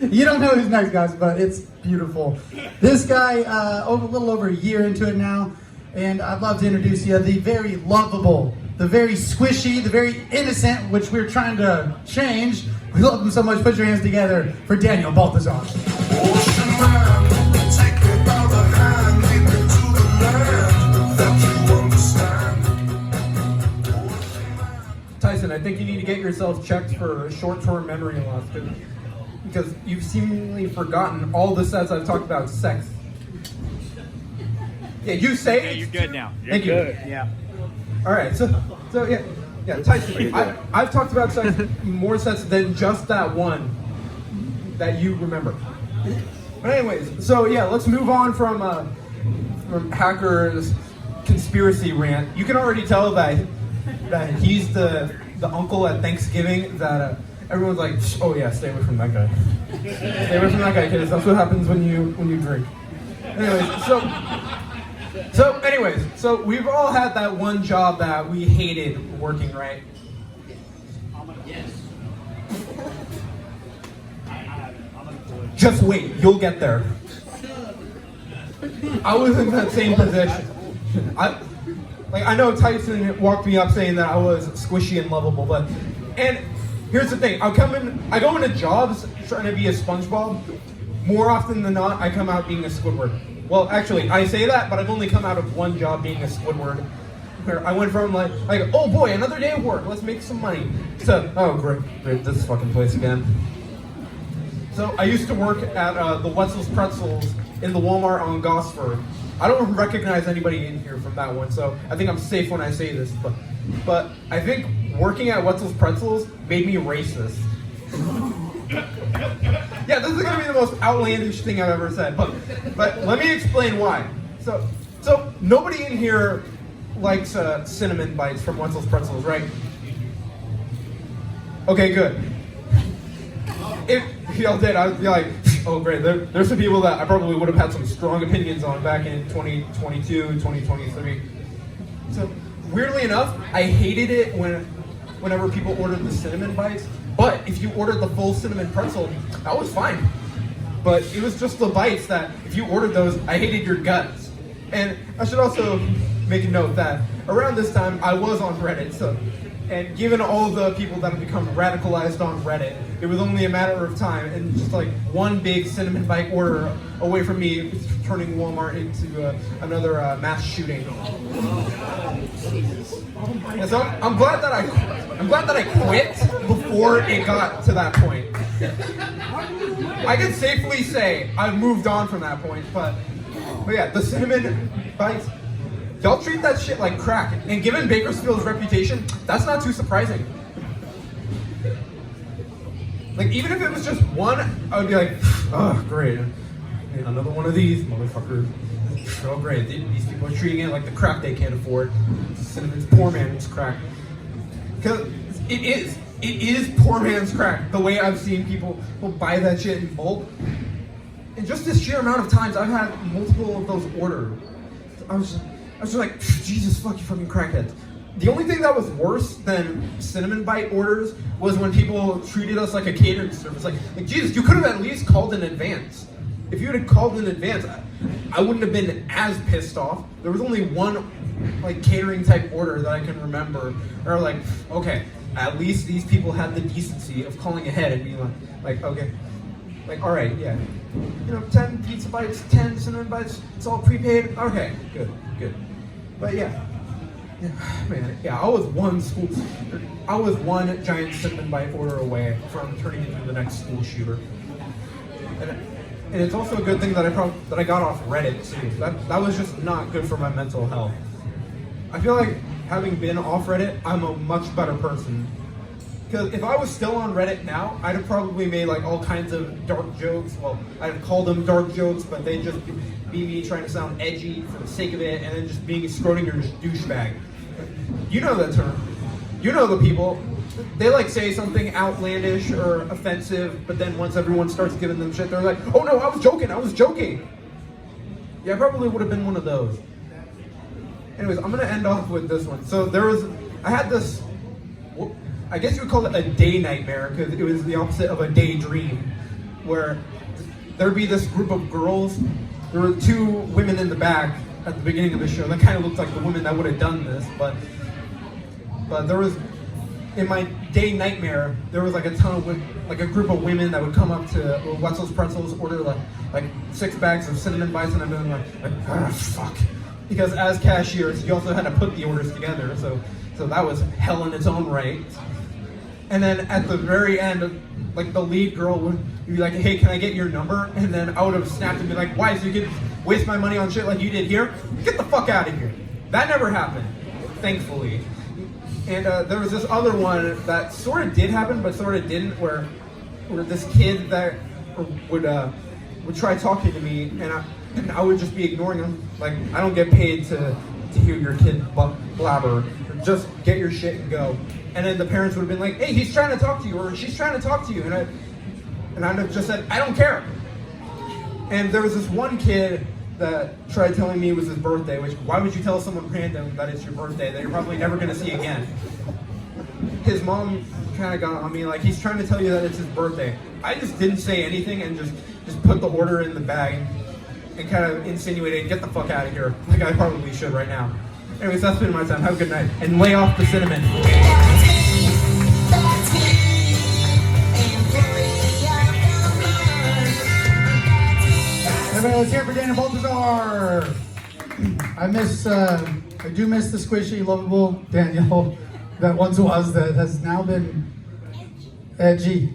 You don't know who's next, guys, but it's beautiful. This guy, a little over a year into it now, and I'd love to introduce you the very lovable, the very squishy, the very innocent, which we're trying to change. We love him so much. Put your hands together for Daniel Baltazar. Tyson, I think you need to get yourself checked for short-term memory loss because you've seemingly forgotten all the sets I've talked about sex. Yeah, you say Yeah, it. you're good now. Thank you. Yeah. All right, so yeah, Tyson, I've talked about sex more sets than just that one that you remember. But anyways, so yeah, let's move on from Hacker's conspiracy rant. You can already tell that he's the uncle at Thanksgiving that everyone's like, oh yeah, stay away from that guy. Stay away from that guy, kids. That's what happens when you drink. Anyways, so we've all had that one job that we hated working, right? Yes. Just wait, you'll get there. I was in that same position. I know Tyson walked me up saying that I was squishy and lovable, and here's the thing, I go into jobs trying to be a SpongeBob. More often than not, I come out being a Squidward. Well, actually, I say that, but I've only come out of one job being a Squidward. Where I went from like, oh boy, another day of work, let's make some money. So, oh great, this fucking place again. So I used to work at the Wetzels Pretzels in the Walmart on Gosford. I don't recognize anybody in here from that one, so I think I'm safe when I say this, but I think working at Wetzels Pretzels made me racist. Yeah, this is gonna be the most outlandish thing I've ever said, but let me explain why. So nobody in here likes cinnamon bites from Wetzels Pretzels, right? Okay, good. If y'all did, I'd be like, oh great, there's some people that I probably would have had some strong opinions on back in 2022, 2023. So weirdly enough, I hated it whenever people ordered the cinnamon bites. But if you ordered the full cinnamon pretzel, that was fine. But it was just the bites that, if you ordered those, I hated your guts. And I should also make a note that around this time, I was on Reddit. And given all the people that have become radicalized on Reddit, it was only a matter of time. And just like one big cinnamon bite order away from me turning Walmart into another mass shooting. And so I'm glad that I quit before it got to that point. I can safely say I've moved on from that point, but yeah, the cinnamon bites, y'all treat that shit like crack. And given Bakersfield's reputation, that's not too surprising. Like, even if it was just one, I would be like, oh, great. Another one of these motherfuckers. Oh, great. These people are treating it like the crack they can't afford. Cinnamon's poor man's crack. Because it is poor man's crack. The way I've seen people buy that shit in bulk. And just this sheer amount of times, I've had multiple of those ordered. I was just like, Jesus fucking crackheads. The only thing that was worse than cinnamon bite orders was when people treated us like a catering service. Like Jesus, you could have at least called in advance. If you had called in advance, I wouldn't have been as pissed off. There was only one like catering type order that I can remember. Or like, okay, at least these people had the decency of calling ahead and being like, okay, like all right, yeah, 10 pizza bites, 10 cinnamon bites, it's all prepaid. Okay, good. But yeah, man, I was one giant cinnamon bite order away from turning into the next school shooter. And it's also a good thing that I got off Reddit too. That was just not good for my mental health. I feel like having been off Reddit, I'm a much better person. Because if I was still on Reddit now, I'd have probably made like all kinds of dark jokes. Well, I'd have called them dark jokes, but they'd just be me trying to sound edgy for the sake of it, and then just being a Schrodinger's douchebag. You know that term. You know the people. They like say something outlandish or offensive, but then once everyone starts giving them shit, they're like, oh no, I was joking. Yeah, I probably would have been one of those. Anyways, I'm gonna end off with this one. So I had this, I guess you would call it a day nightmare, because it was the opposite of a daydream. where there'd be this group of girls. There were two women in the back at the beginning of the show that kind of looked like the women that would have done this, but there was, in my day nightmare, there was like a ton of like a group of women that would come up to Wetzels Pretzels, order like 6 bags of cinnamon bites, and I'd be like fuck, because as cashiers you also had to put the orders together, so that was hell in its own right. And then at the very end, like the lead girl would be like, hey, can I get your number? And then I would have snapped and be like, why? So you could waste my money on shit like you did here? Get the fuck out of here. That never happened, thankfully. And there was this other one that sort of did happen, but sort of didn't, where this kid that would try talking to me, and I would just be ignoring him. Like, I don't get paid to hear your kid blabber. Just get your shit and go. And then the parents would have been like, hey, he's trying to talk to you, or she's trying to talk to you. And I'd have just said, I don't care. And there was this one kid that tried telling me it was his birthday, which, why would you tell someone random that it's your birthday that you're probably never going to see again? His mom kind of got on me, like, he's trying to tell you that it's his birthday. I just didn't say anything and just put the order in the bag and kind of insinuated, get the fuck out of here, like I probably should right now. Anyways, that's been my time. Have a good night. And lay off the cinnamon. Everybody, let's hear it for Daniel Baltazar. I do miss the squishy, lovable Daniel that once was, that has now been edgy.